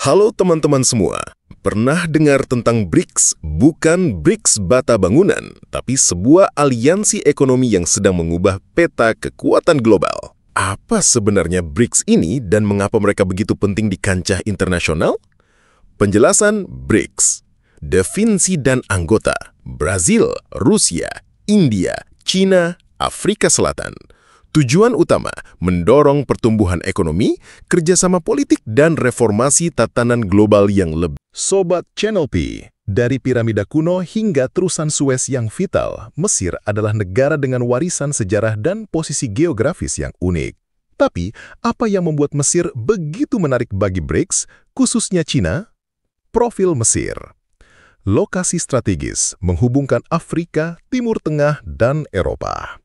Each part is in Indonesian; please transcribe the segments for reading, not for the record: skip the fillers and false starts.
Halo teman-teman semua, pernah dengar tentang BRICS? Bukan BRICS bata bangunan, tapi sebuah aliansi ekonomi yang sedang mengubah peta kekuatan global. Apa sebenarnya BRICS ini dan mengapa mereka begitu penting di kancah internasional? Penjelasan BRICS, definisi dan anggota, Brazil, Rusia, India, China, Afrika Selatan. Tujuan utama, mendorong pertumbuhan ekonomi, kerjasama politik, dan reformasi tatanan global yang lebih. Sobat Channel P, dari piramida kuno hingga terusan Suez yang vital, Mesir adalah negara dengan warisan sejarah dan posisi geografis yang unik. Tapi, apa yang membuat Mesir begitu menarik bagi BRICS, khususnya China? Profil Mesir. Lokasi strategis, menghubungkan Afrika, Timur Tengah, dan Eropa.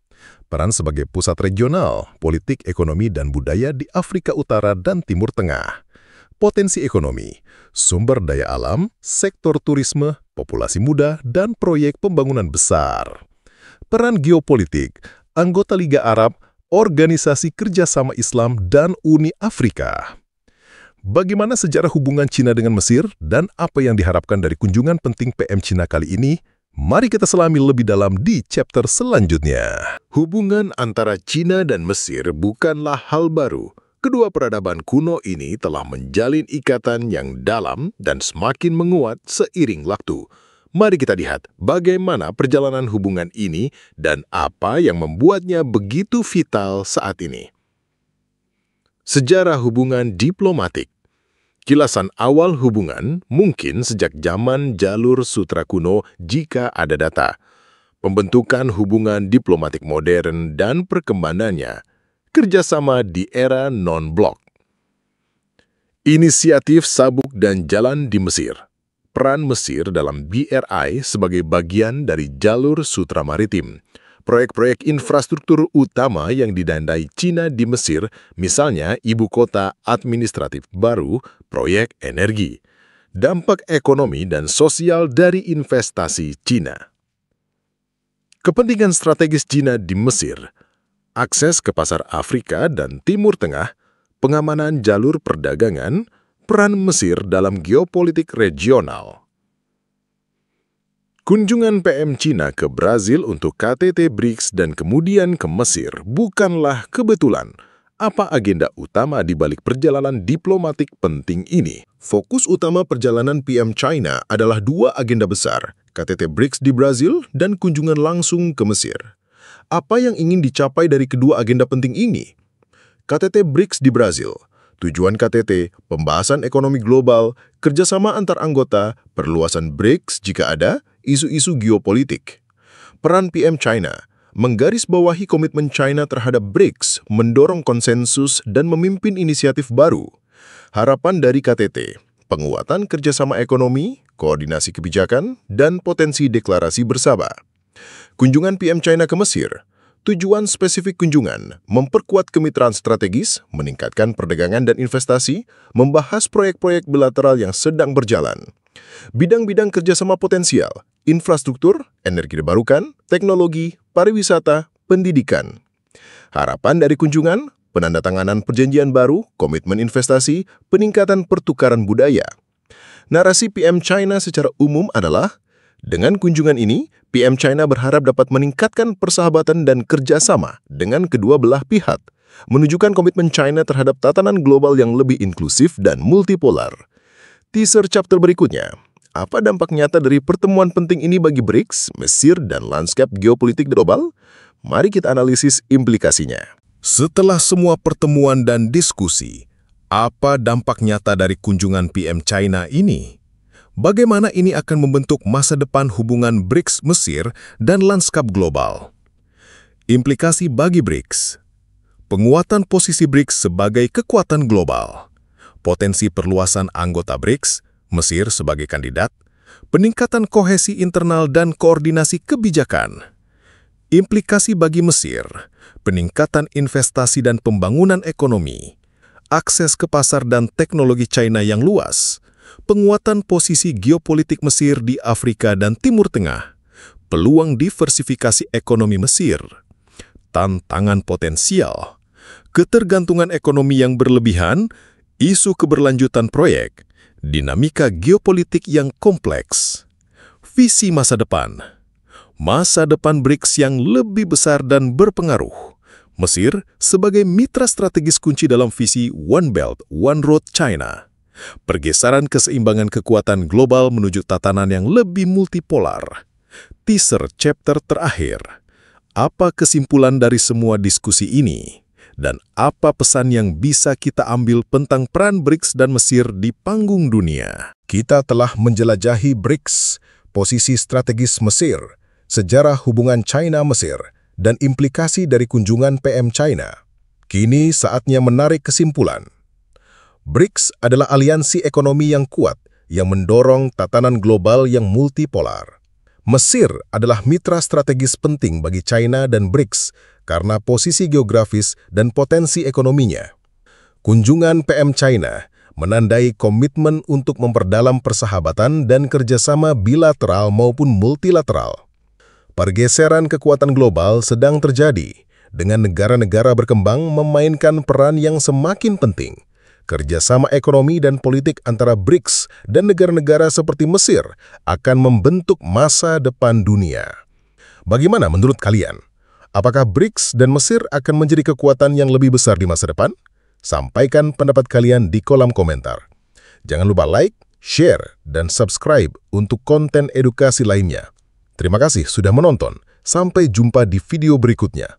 Peran sebagai pusat regional, politik, ekonomi, dan budaya di Afrika Utara dan Timur Tengah. Potensi ekonomi, sumber daya alam, sektor turisme, populasi muda, dan proyek pembangunan besar. Peran geopolitik, anggota Liga Arab, Organisasi Kerjasama Islam, dan Uni Afrika. Bagaimana sejarah hubungan Cina dengan Mesir dan apa yang diharapkan dari kunjungan penting PM Cina kali ini? Mari kita selami lebih dalam di chapter selanjutnya. Hubungan antara Cina dan Mesir bukanlah hal baru. Kedua peradaban kuno ini telah menjalin ikatan yang dalam dan semakin menguat seiring waktu. Mari kita lihat bagaimana perjalanan hubungan ini dan apa yang membuatnya begitu vital saat ini. Sejarah hubungan diplomatik. Kilasan awal hubungan mungkin sejak zaman jalur sutra kuno jika ada data. Pembentukan hubungan diplomatik modern dan perkembangannya, kerjasama di era non-blok. Inisiatif sabuk dan jalan di Mesir. Peran Mesir dalam BRI sebagai bagian dari jalur sutra maritim. Proyek-proyek infrastruktur utama yang didandai Cina di Mesir, misalnya ibu kota administratif baru, proyek energi. Dampak ekonomi dan sosial dari investasi Cina. Kepentingan strategis Cina di Mesir, akses ke pasar Afrika dan Timur Tengah, pengamanan jalur perdagangan, peran Mesir dalam geopolitik regional. Kunjungan PM Cina ke Brazil untuk KTT BRICS dan kemudian ke Mesir bukanlah kebetulan. Apa agenda utama di balik perjalanan diplomatik penting ini? Fokus utama perjalanan PM China adalah dua agenda besar, KTT BRICS di Brazil dan kunjungan langsung ke Mesir. Apa yang ingin dicapai dari kedua agenda penting ini? KTT BRICS di Brazil. Tujuan KTT, pembahasan ekonomi global, kerjasama antar anggota, perluasan BRICS jika ada, isu-isu geopolitik. Peran PM China, menggarisbawahi komitmen China terhadap BRICS, mendorong konsensus dan memimpin inisiatif baru. Harapan dari KTT, penguatan kerjasama ekonomi, koordinasi kebijakan, dan potensi deklarasi bersama. Kunjungan PM China ke Mesir. Tujuan spesifik kunjungan, memperkuat kemitraan strategis, meningkatkan perdagangan dan investasi, membahas proyek-proyek bilateral yang sedang berjalan. Bidang-bidang kerjasama potensial, infrastruktur, energi terbarukan, teknologi, pariwisata, pendidikan. Harapan dari kunjungan, penandatanganan perjanjian baru, komitmen investasi, peningkatan pertukaran budaya. Narasi PM China secara umum adalah, dengan kunjungan ini, PM China berharap dapat meningkatkan persahabatan dan kerjasama dengan kedua belah pihak, menunjukkan komitmen China terhadap tatanan global yang lebih inklusif dan multipolar. Teaser chapter berikutnya, apa dampak nyata dari pertemuan penting ini bagi BRICS, Mesir, dan lanskap geopolitik global? Mari kita analisis implikasinya. Setelah semua pertemuan dan diskusi, apa dampak nyata dari kunjungan PM China ini? Bagaimana ini akan membentuk masa depan hubungan BRICS Mesir dan lanskap global? Implikasi bagi BRICS. Penguatan posisi BRICS sebagai kekuatan global. Potensi perluasan anggota BRICS, Mesir sebagai kandidat. Peningkatan kohesi internal dan koordinasi kebijakan. Implikasi bagi Mesir. Peningkatan investasi dan pembangunan ekonomi. Akses ke pasar dan teknologi China yang luas. Penguatan posisi geopolitik Mesir di Afrika dan Timur Tengah, peluang diversifikasi ekonomi Mesir, tantangan potensial, ketergantungan ekonomi yang berlebihan, isu keberlanjutan proyek, dinamika geopolitik yang kompleks, visi masa depan BRICS yang lebih besar dan berpengaruh. Mesir sebagai mitra strategis kunci dalam visi One Belt, One Road China. Pergeseran keseimbangan kekuatan global menuju tatanan yang lebih multipolar. Teaser chapter terakhir. Apa kesimpulan dari semua diskusi ini? Dan apa pesan yang bisa kita ambil tentang peran BRICS dan Mesir di panggung dunia? Kita telah menjelajahi BRICS, posisi strategis Mesir, sejarah hubungan China-Mesir, dan implikasi dari kunjungan PM China. Kini saatnya menarik kesimpulan. BRICS adalah aliansi ekonomi yang kuat yang mendorong tatanan global yang multipolar. Mesir adalah mitra strategis penting bagi China dan BRICS karena posisi geografis dan potensi ekonominya. Kunjungan PM China menandai komitmen untuk memperdalam persahabatan dan kerjasama bilateral maupun multilateral. Pergeseran kekuatan global sedang terjadi, dengan negara-negara berkembang memainkan peran yang semakin penting. Kerjasama ekonomi dan politik antara BRICS dan negara-negara seperti Mesir akan membentuk masa depan dunia. Bagaimana menurut kalian? Apakah BRICS dan Mesir akan menjadi kekuatan yang lebih besar di masa depan? Sampaikan pendapat kalian di kolom komentar. Jangan lupa like, share, dan subscribe untuk konten edukasi lainnya. Terima kasih sudah menonton. Sampai jumpa di video berikutnya.